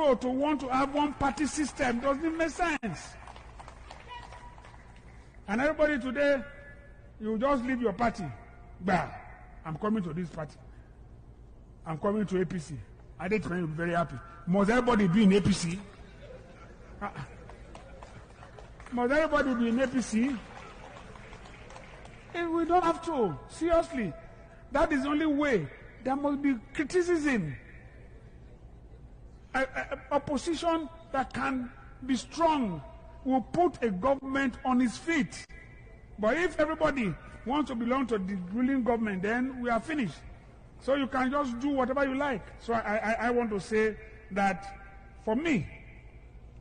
so to want to have one party system doesn't make sense. And everybody today, you just leave your party. Bah, I'm coming to this party. I'm coming to APC. I think you'll be very happy. Must everybody be in APC? Must everybody be in APC? And we don't have to. Seriously. That is the only way. There must be criticism. Opposition that can be strong will put a government on its feet. But if everybody wants to belong to the ruling government, then we are finished. So you can just do whatever you like. So I want to say that for me,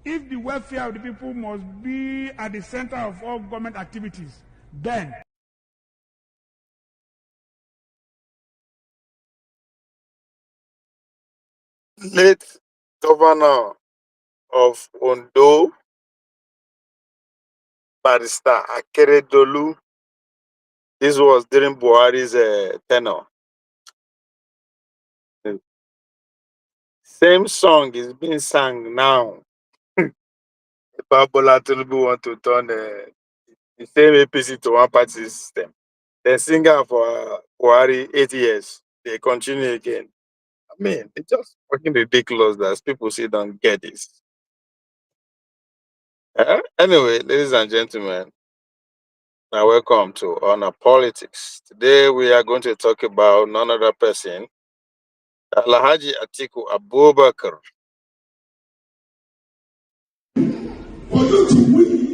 if the welfare of the people must be at the center of all government activities, then late governor of Ondo, Barrister Akeredolu. This was during Buhari's tenure. The same song is being sung now. Bola Tinubu want to turn the same APC to one party system. The singer for Buhari 8 years, they continue again. I mean, it's just fucking ridiculous that people say don't get this. Anyway, ladies and gentlemen, welcome to Honor Politics. Today we are going to talk about none other person, Alhaji Atiku Abubakar,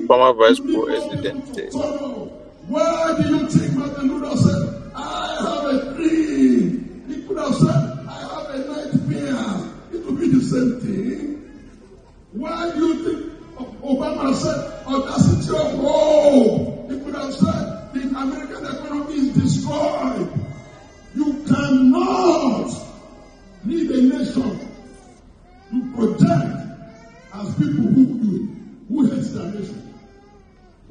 former vice president. Why do you think Martin Luther said, I have a dream? He could have said, I have a nightmare. It would be the same thing. Why do you think Obama said, audacity of hope? He could have said, the American economy is destroyed. You cannot lead a nation to project as people who hate their nation.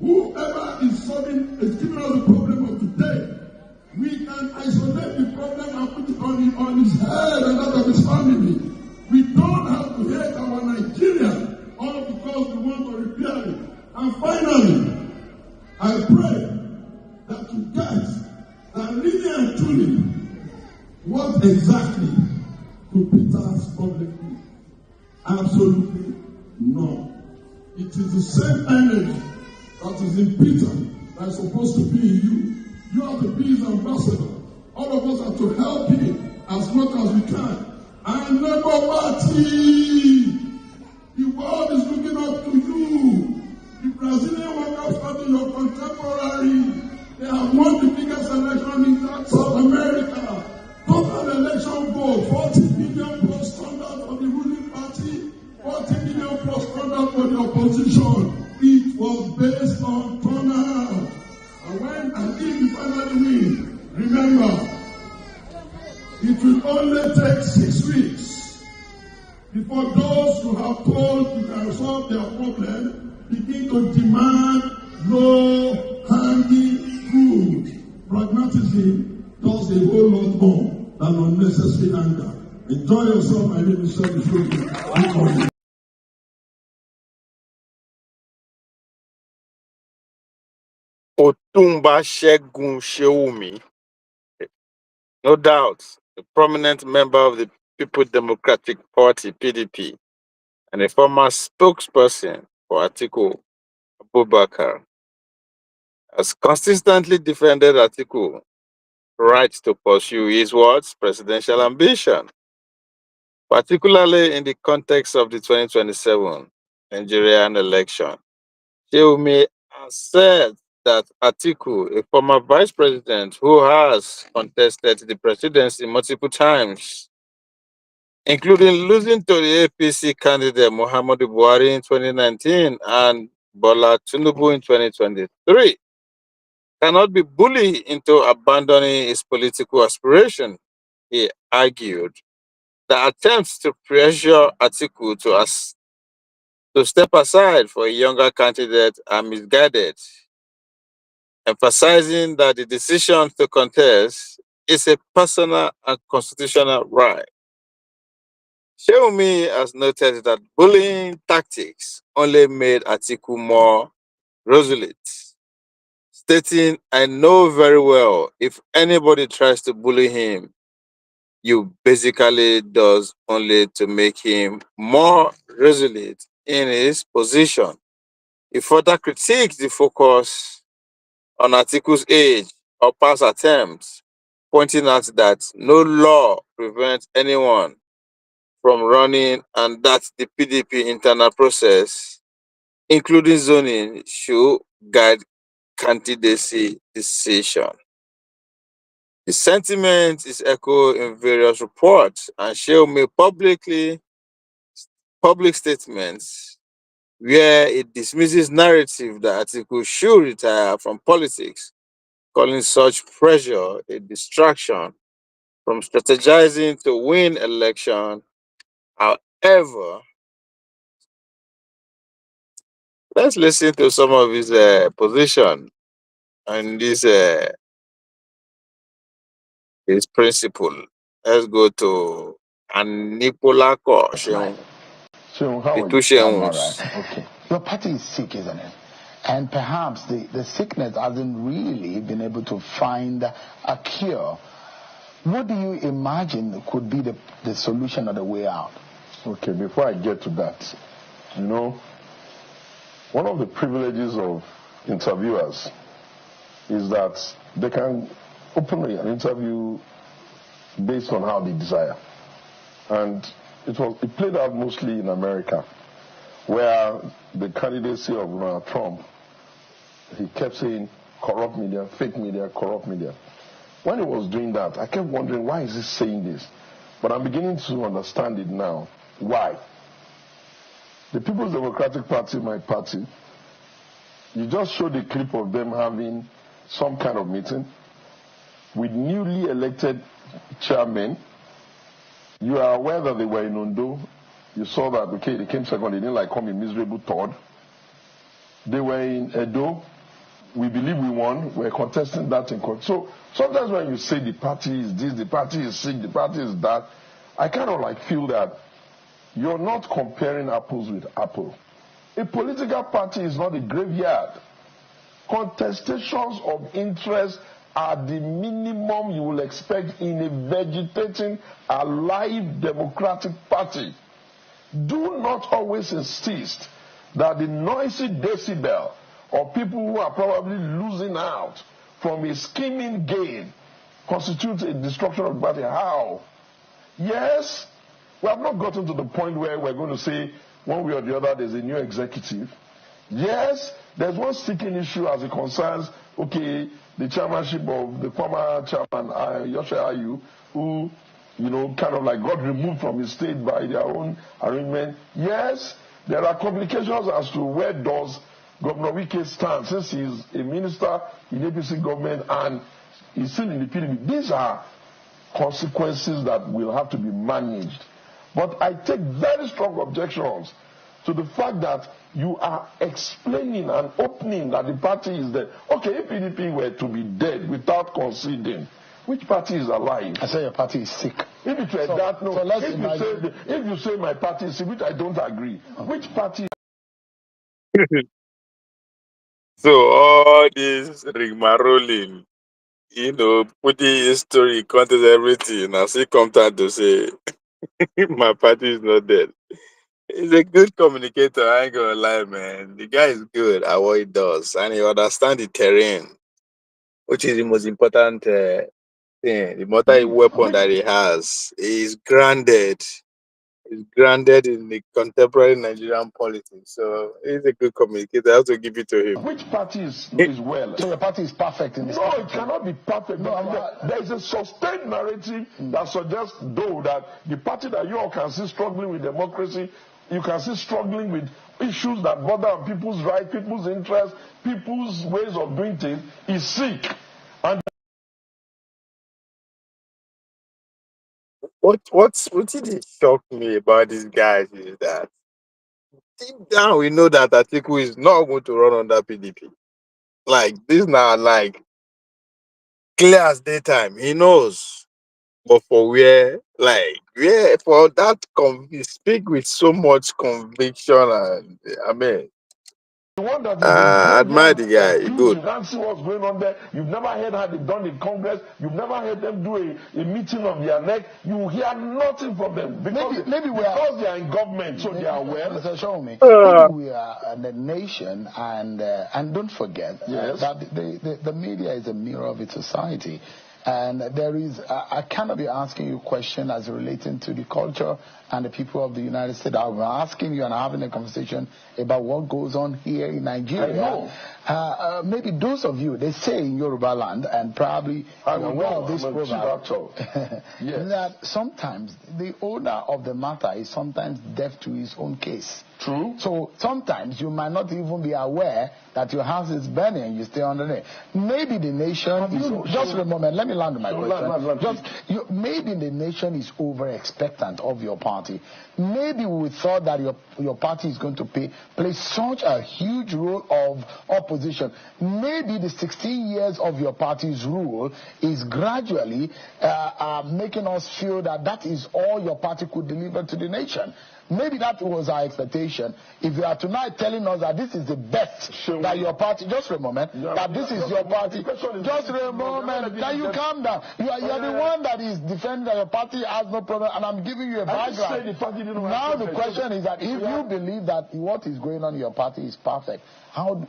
Whoever is giving us the problem of today, we can isolate the problem and put it on his head and that of his family. We don't have to hate our Nigeria all because we want to repair it. And finally, I pray that you get that really and truly what exactly could Peter's public do? Absolutely no. It is the same energy that is in Peter that is supposed to be in you. You are the peace ambassador. All of us have to help him as much as we can. And Labour Party, the world is looking up to you. The Brazilian Workers' Party, your contemporary, they have won the biggest election in South America. Total election vote, 40 million plus standard for the ruling party, 40 million plus standard for the opposition. It was based on turnout. And if you finally win, remember, it will only take 6 weeks before those who have told you can solve their problem begin to demand low-hanging fruit. Pragmatism does a whole lot more than unnecessary anger. Enjoy yourself, my name is Segun Sowunmi. Otumba Segun Sowunmi, no doubt, a prominent member of the People Democratic Party, PDP, and a former spokesperson for Atiku Abubakar, has consistently defended Atiku's right to pursue his words presidential ambition, particularly in the context of the 2027 Nigerian election. Sowunmi has said that Atiku, a former vice president who has contested the presidency multiple times, including losing to the APC candidate Muhammadu Buhari in 2019 and Bola Tinubu in 2023, cannot be bullied into abandoning his political aspiration. He argued that attempts to pressure Atiku to step aside for a younger candidate are misguided, emphasizing that the decision to contest is a personal and constitutional right. Xiaomi has noted that bullying tactics only made Atiku more resolute, stating, I know very well if anybody tries to bully him, you basically does only to make him more resolute in his position. He further critiques the focus on Atiku's age or past attempts, pointing out that no law prevents anyone from running and that the PDP internal process, including zoning, should guide candidacy decision. The sentiment is echoed in various reports and Shell made public statements where it dismisses narrative that Atiku should retire from politics, calling such pressure a distraction from strategizing to win election. However, let's listen to some of his position and his principle. Let's go to Anipolako Right. Sheung, So how the are two you? I'm all right. Sheuns. Okay. Your party is sick, isn't it? And perhaps the sickness hasn't really been able to find a cure. What do you imagine could be the solution or the way out? Okay, before I get to that, one of the privileges of interviewers is that they can open an interview based on how they desire. And it played out mostly in America, where the candidacy of Donald Trump, he kept saying corrupt media, fake media, corrupt media. When he was doing that, I kept wondering, why is he saying this? But I'm beginning to understand it now. Why? The People's Democratic Party, my party, you just showed a clip of them having some kind of meeting with newly elected chairmen. You are aware that they were in Ondo. You saw that, okay, they came second. They didn't like come in miserable third. They were in Edo. We believe we won. We're contesting that in court. So sometimes when you say the party is this, the party is sick, the party is that, I kind of like feel that you're not comparing apples with apples. A political party is not a graveyard. Contestations of interest are the minimum you will expect in a vegetating, alive democratic party. Do not always insist that the noisy decibel of people who are probably losing out from a scheming gain constitutes a destruction of the party. How? Yes, we have not gotten to the point where we're going to say one way or the other there's a new executive. Yes, there's one sticking issue as it concerns, okay, the chairmanship of the former chairman, Yoshua Ayu, who, kind of like got removed from his state by their own arrangement. Yes, there are complications as to where does Governor Wike stand, since he's a minister in APC government and he's still in the PDP. These are consequences that will have to be managed. But I take very strong objections to the fact that you are explaining and opening that the party is dead. Okay, if PDP were to be dead without conceding, which party is alive? I say your party is sick. If it were that, no. So if you say my party is sick, which I don't agree, which party? So all this rigmarolling, putting history, content, everything, as he come out to say, my party is not dead. He's a good communicator, I ain't gonna lie, man. The guy is good at what he does, and he understands the terrain, which is the most important thing. The most weapon that he has. He's grounded. He's grounded in the contemporary Nigerian politics. So he's a good communicator. I have to give it to him. Which party is well? So your party is perfect in this country? No, it cannot be perfect. No, there is a sustained narrative that suggests, though, that the party that you all can see struggling with democracy, you can see struggling with issues that bother people's rights, people's interests, people's ways of doing things, is sick. And What did shock me about these guys is that deep down we know that Atiku is not going to run under PDP. Like this now, like clear as daytime. He knows. but for where for that you speak with so much conviction, and I mean, The one that is I the admire the graveyard guy. accused, Good. you can't see what's going on there. You've never heard how they've done in Congress. You've never heard them do a meeting of their neck. You hear nothing from them because because they are in government, so they are aware. Mr. Sowunmi, Uh, maybe we are the nation, and don't forget Yes. that the media is a mirror of its society. And there is, I cannot be asking you a question as relating to the culture and the people of the United States. I'm asking you and having a conversation about what goes on here in Nigeria. I know. Maybe those of you, they say in Yoruba land, and probably I you're will aware know. of this I'm a chief proverb, actor. Yes. that sometimes the owner of the matter is sometimes deaf to his own case. True. So sometimes you might not even be aware that your house is burning and you stay under it. Maybe the nation just a moment, let me land my question. Maybe the nation is over expectant of your party. Maybe we thought that your party is going to play such a huge role of opposition. Maybe the 16 years of your party's rule is gradually making us feel that is all your party could deliver to the nation. Maybe that was our expectation. If you are tonight telling us that this is the best that your party, just for a moment, that this is your party, just for a moment, can you calm down? You are the one that is defending that your party has no problem, and I'm giving you a background. Now the question is that if you believe that what is going on in your party is perfect,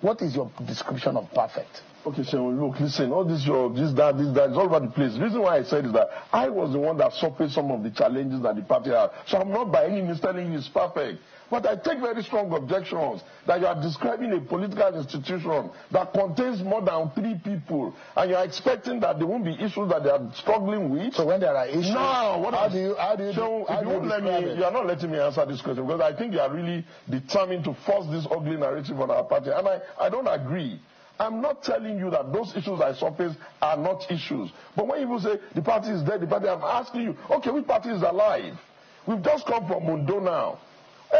what is your description of perfect? Okay, so look, listen, all this, that, it's all over the place. The reason why I said is that I was the one that suffered some of the challenges that the party had. So I'm not by any means telling you it's perfect. But I take very strong objections that you are describing a political institution that contains more than 3 people, and you are expecting that there won't be issues that they are struggling with. So when there are issues, how do you you are not letting me answer this question, because I think you are really determined to force this ugly narrative on our party, and I don't agree. I'm not telling you that those issues I surface are not issues. But when people say the party is dead, I'm asking you, okay, which party is alive? We've just come from Mundo now.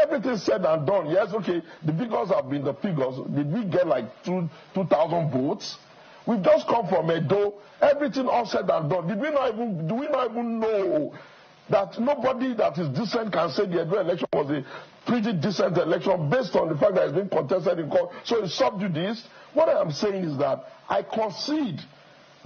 Everything said and done. Yes, okay, the figures have been the figures. Did we get like 2,000 votes? We've just come from Edo. Everything all said and done. Do we not even know that nobody that is decent can say the Edo election was a pretty decent election based on the fact that it's been contested in court? So it's subdued this. What I am saying is that I concede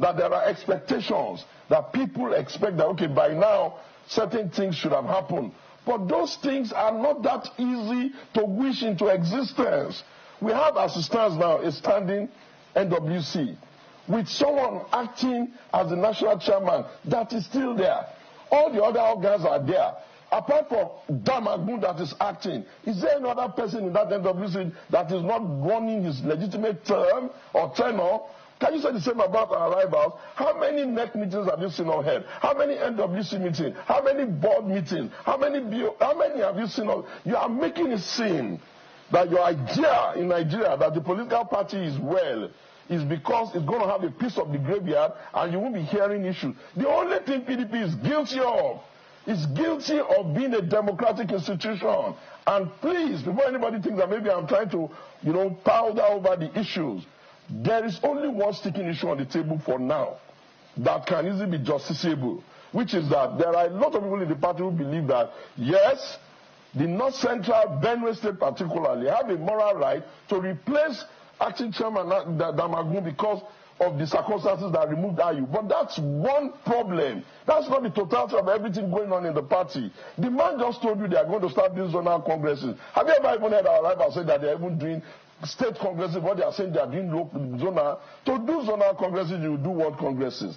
that there are expectations, that people expect that, okay, by now certain things should have happened. But those things are not that easy to wish into existence. We have, as it stands now, a standing NWC with someone acting as the national chairman that is still there. All the other organs are there. Apart from Damagun that is acting, is there any other person in that NWC that is not running his legitimate term or tenure? Can you say the same about our rivals? How many NEC meetings have you seen or heard? How many NWC meetings? How many board meetings? How many have you seen? You are making it seem that your idea in Nigeria that the political party is well is because it's going to have a piece of the graveyard and you won't be hearing issues. The only thing PDP is guilty of is guilty of being a democratic institution. And please, before anybody thinks that maybe I'm trying to, powder over the issues, there is only one sticking issue on the table for now that can easily be justiciable, which is that there are a lot of people in the party who believe that, yes, the North Central, Benue State particularly, have a moral right to replace acting chairman Damagun because of the circumstances that removed Ayu. But that's one problem. That's not the totality of everything going on in the party. The man just told you they are going to start doing zonal congresses. Have you ever even heard our rival say that they are even doing state congresses? What they are saying, they are doing zonal. To do zonal congresses, you do world congresses.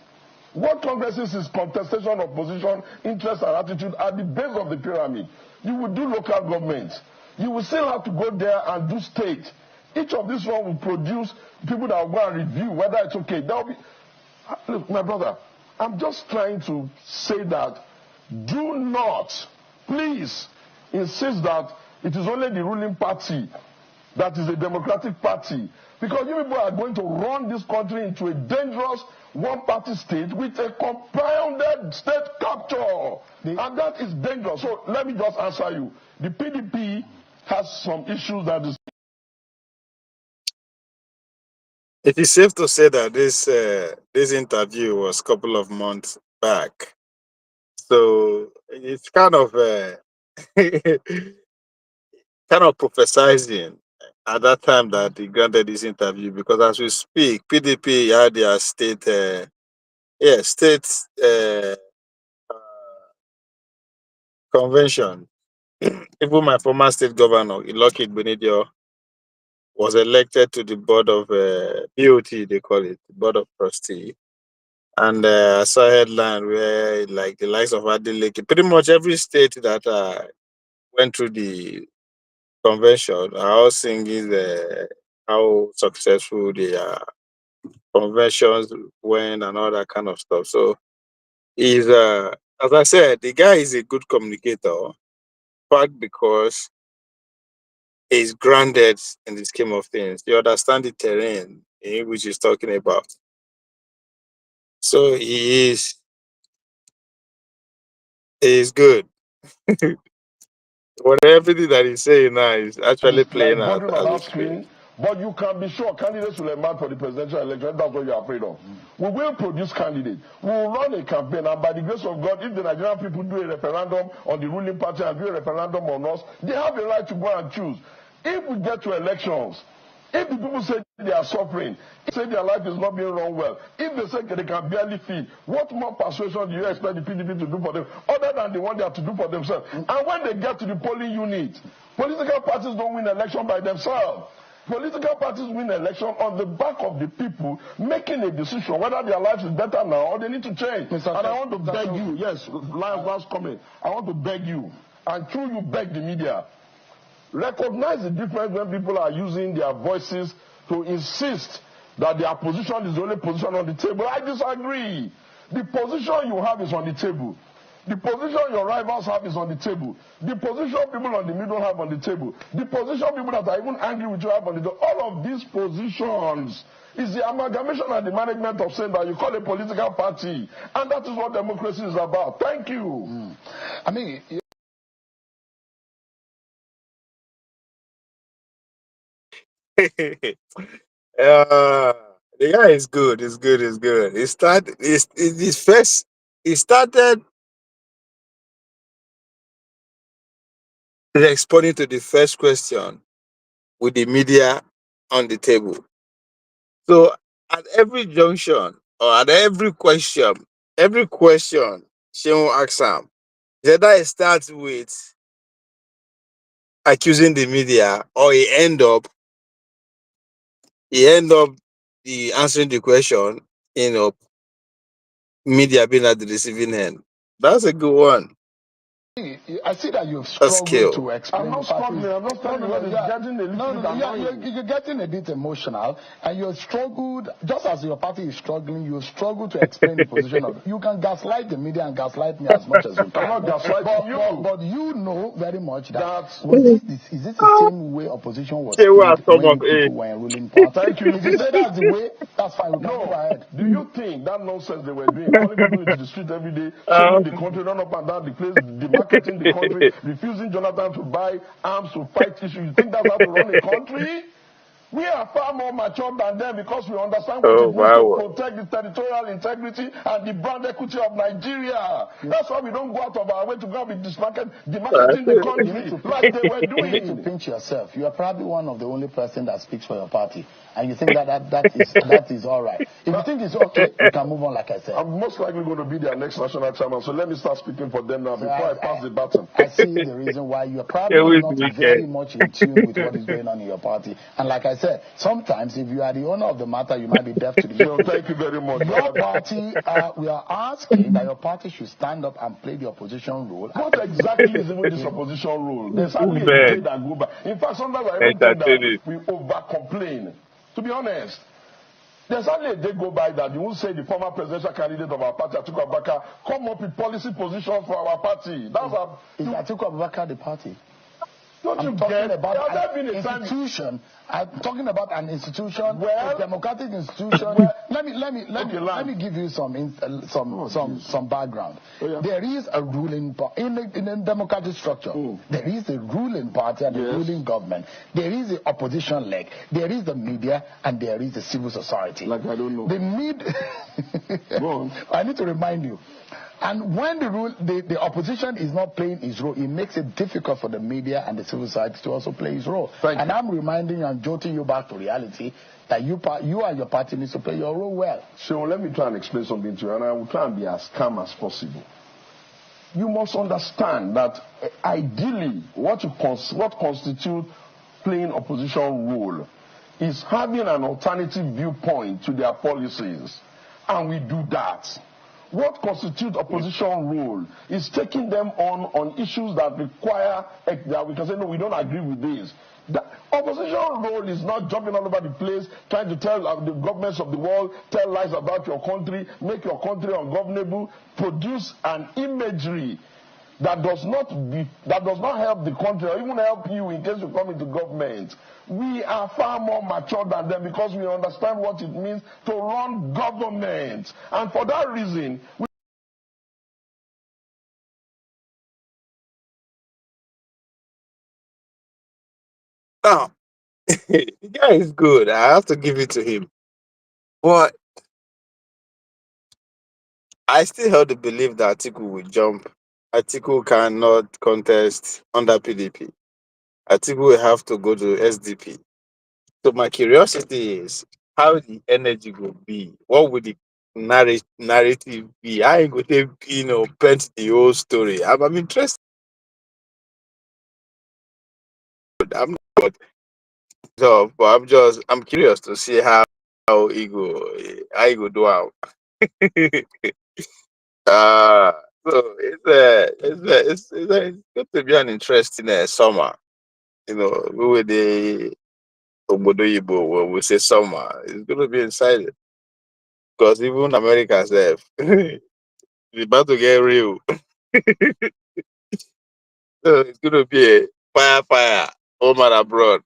World congresses is contestation of position, interest, and attitude at the base of the pyramid. You will do local government. You will still have to go there and do state. Each of these one will produce people that will go and review whether it's okay. That will be. Look, my brother, I'm just trying to say that do not, please, insist that it is only the ruling party that is a democratic party. Because you people are going to run this country into a dangerous one-party state with a compounded state capture. And that is dangerous. So let me just answer you. The PDP has some issues that is. It is safe to say that this interview was a couple of months back. So it's kind of kind of prophesizing at that time that he granted this interview, because as we speak, PDP had their state, state convention. Even my former state governor, Iloki Benidio, was elected to the board of BOT, they call it, board of trustee. And I saw a headline where, like, the likes of Adeleke, pretty much every state that went through the convention are all singing how successful their conventions went and all that kind of stuff. So he's, as I said, the guy is a good communicator, part because he's grounded in the scheme of things. You understand the terrain in which he's talking about. So he is good. What everything that he's saying now is actually playing out Bordering on as our we speak. screen, but you can be sure candidates will emerge for the presidential election. That's what you're afraid of. We will produce candidates. We will run a campaign, and by the grace of God, if the Nigerian people do a referendum on the ruling party and do a referendum on us, they have a right to go and choose. If we get to elections, if the people say they are suffering, if they say their life is not being run well, if they say they can barely feed, what more persuasion do you expect the PDP to do for them, other than the one they have to do for themselves? And when they get to the polling unit, political parties don't win election by themselves. Political parties win election on the back of the people making a decision whether their life is better now or they need to change. And I want to beg you, yes, last comment, I want to beg you, and through you beg the media, recognize the difference when people are using their voices to insist that their position is the only position on the table. I disagree. The position you have is on the table. The position your rivals have is on the table. The position people on the middle have on the table. The position people that are even angry with you have on the table. All of these positions is the amalgamation and the management of saying that you call a political party. And that is what democracy is about. Thank you. I mean... The guy is good. It's good. It's good. He started. He started responding to the first question with the media on the table. So at every junction or at every question, Shehu asks him, either he starts with accusing the media or he end up the answering the question, media being at the receiving end. That's a good one. I see that you've That's struggled skill. to explain. I'm not struggling. I'm not struggling. You're getting a bit emotional, and you've struggled, just as your party is struggling, you've struggled to explain the position of. You can gaslight the media and gaslight me as much as you can. I'm not gaslighting you. But you know very much that is this the same way opposition was Okay, treated when people were in ruling party? Thank you. If you say that's the way, that's fine. We can go ahead. Do you think that nonsense they were doing, calling people into the street every day, shaming the country, run up and down the place, demarketing the country, refusing Jonathan to buy arms to fight issues? You think that's how to run a country? We are far more mature than them because we understand what it means to protect the territorial integrity and the brand equity of Nigeria. That's why we don't go out of our way to go and be demarketing the country like they were doing. You need to pinch yourself. You are probably one of the only person that speaks for your party. And you think that is all right. If you think it's okay, you can move on, like I said. I'm most likely going to be their next national chairman, so let me start speaking for them now before I pass the baton. I see the reason why you are probably not very much in tune with what is going on in your party. And like I said, sometimes if you are the owner of the matter, you might be deaf to the music. Thank you very much. Your party, we are asking that your party should stand up and play the opposition role. What exactly is even this opposition role? There's hardly a day that go by. In fact, sometimes I even think that we over-complain. To be honest, there's hardly a day go by that you won't say the former presidential candidate of our party, Atiku Abubakar, come up with policy positions for our party. That's Is Atiku Abubakar the party? Don't you talking get about an institution. I'm talking about an institution, a democratic institution. Let me give you some background. There is a ruling party in a democratic structure. There is a ruling party and a ruling government. There is the opposition leg. There is the media and there is the civil society. Like I don't know. The I need to remind you. And when the opposition is not playing its role, it makes it difficult for the media and the civil society to also play its role. And I'm reminding you and jolting you back to reality that you and your party needs to play your role well. So let me try and explain something to you, and I will try and be as calm as possible. You must understand that ideally what constitutes playing opposition role is having an alternative viewpoint to their policies, and we do that. What constitutes opposition role is taking them on issues that require, that we can say, no, we don't agree with this. The opposition role is not jumping all over the place, trying to tell the governments of the world, tell lies about your country, make your country ungovernable, produce an imagery that does not help the country or even help you in case you come into government. We are far more mature than them because we understand what it means to run government. And for that reason, Now, the guy is good. I have to give it to him. But I still hold the belief that Atiku will jump. Atiku cannot contest under PDP. Atiku will have to go to SDP. So my curiosity is how the energy will be. What would the narrative be? How would they paint the whole story? I'm interested. I'm not, so, but I'm curious to see how he go do out. So it's going to be an interesting summer. We with the Obodo Yibo, when we say summer, it's going to be exciting because even America says it's about to get real. So it's going to be a fire home and abroad.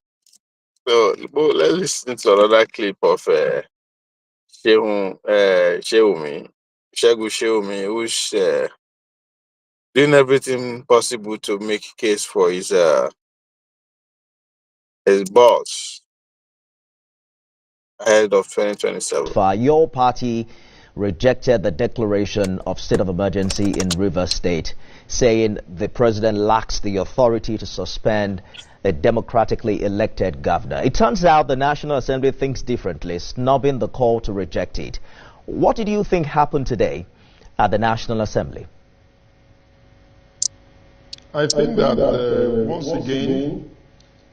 So let's listen to another clip of Segun Sowunmi, who's doing everything possible to make case for his boss ahead of 2027. Your party rejected the declaration of state of emergency in Rivers State, saying the president lacks the authority to suspend a democratically elected governor. It turns out the National Assembly thinks differently, snubbing the call to reject it. What did you think happened today at the National Assembly? I think that once again,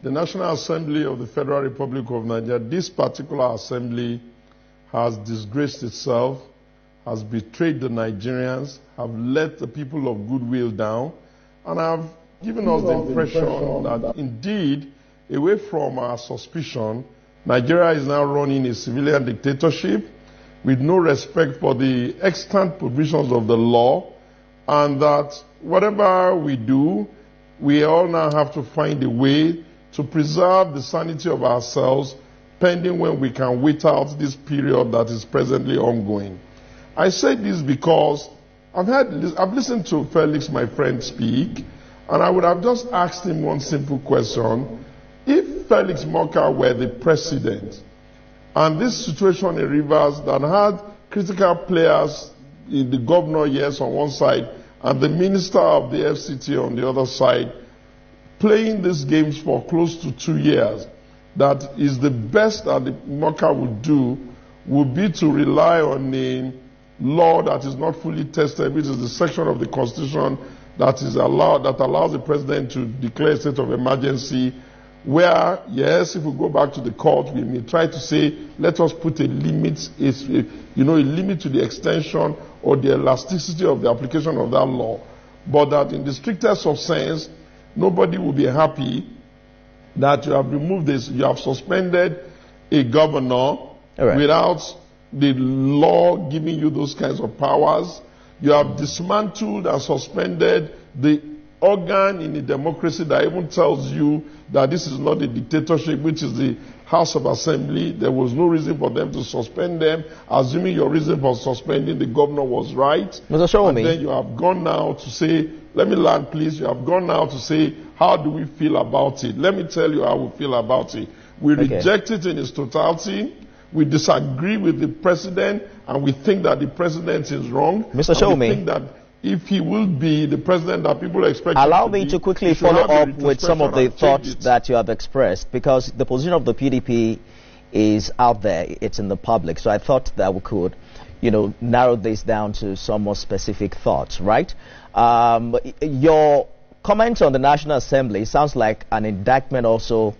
the National Assembly of the Federal Republic of Nigeria, this particular assembly has disgraced itself, has betrayed the Nigerians, have let the people of goodwill down, and have given us the impression that indeed, away from our suspicion, Nigeria is now running a civilian dictatorship with no respect for the extant provisions of the law, and that whatever we do, we all now have to find a way to preserve the sanity of ourselves pending when we can wait out this period that is presently ongoing. I say this because I've listened to Felix, my friend, speak, and I would have just asked him one simple question. If Felix Moka were the president, and this situation in Rivers that had critical players, in the governor, yes, on one side, and the minister of the FCT on the other side, playing these games for close to 2 years, that is the best that the Moka would do would be to rely on a law that is not fully tested, which is the section of the Constitution that allows the president to declare a state of emergency, where, yes, if we go back to the court, we may try to say, let us put a limit, a limit to the extension or the elasticity of the application of that law. But that in the strictest of sense, nobody will be happy that you have removed this, you have suspended a governor without the law giving you those kinds of powers. You have dismantled and suspended the organ in a democracy that even tells you that this is not a dictatorship, which is the House of Assembly. There was no reason for them to suspend them, assuming your reason for suspending the governor was right. Mr. Sowunmi. And then you have gone now to say, let me land please, you have gone now to say, how do we feel about it? Let me tell you how we feel about it. We reject it in its totality. We disagree with the president, and we think that the president is wrong. Mr. Sowunmi. We think that if he will be the president that people expect. Allow me to quickly follow up with some of the thoughts that you have expressed, because the position of the PDP is out there, it's in the public. So I thought that we could, narrow this down to some more specific thoughts, right? Your comment on the National Assembly sounds like an indictment also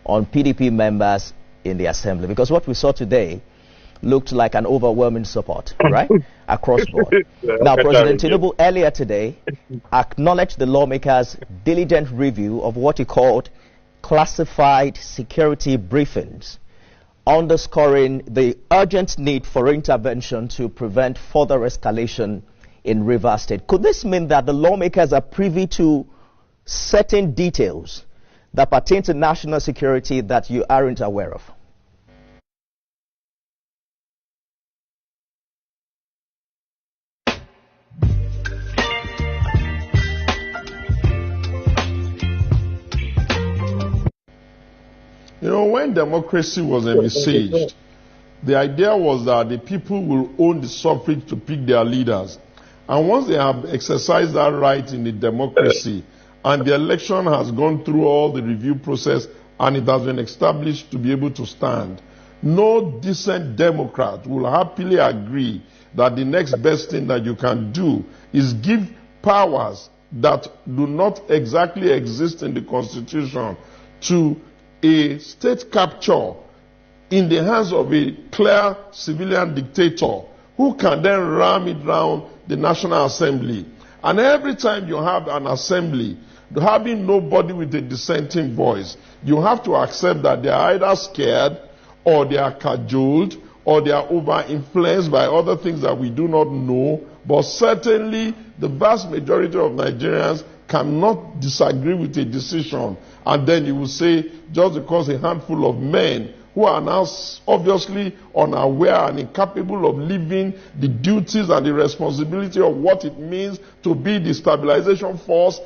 on PDP members in the Assembly, because what we saw today looked like an overwhelming support, right, across board. Now, President Tinubu earlier today acknowledged the lawmakers' diligent review of what he called classified security briefings, underscoring the urgent need for intervention to prevent further escalation in Rivers State. Could this mean that the lawmakers are privy to certain details that pertain to national security that you aren't aware of? When democracy was envisaged, the idea was that the people will own the suffrage to pick their leaders. And once they have exercised that right in the democracy, and the election has gone through all the review process, and it has been established to be able to stand, no decent Democrat will happily agree that the next best thing that you can do is give powers that do not exactly exist in the Constitution to a state capture in the hands of a clear civilian dictator who can then ram it round the National Assembly. And every time you have an assembly, having nobody with a dissenting voice, you have to accept that they are either scared, or they are cajoled, or they are over-influenced by other things that we do not know. But certainly, the vast majority of Nigerians cannot disagree with a decision. And then you will say, just because a handful of men who are now obviously unaware and incapable of living the duties and the responsibility of what it means to be the stabilization force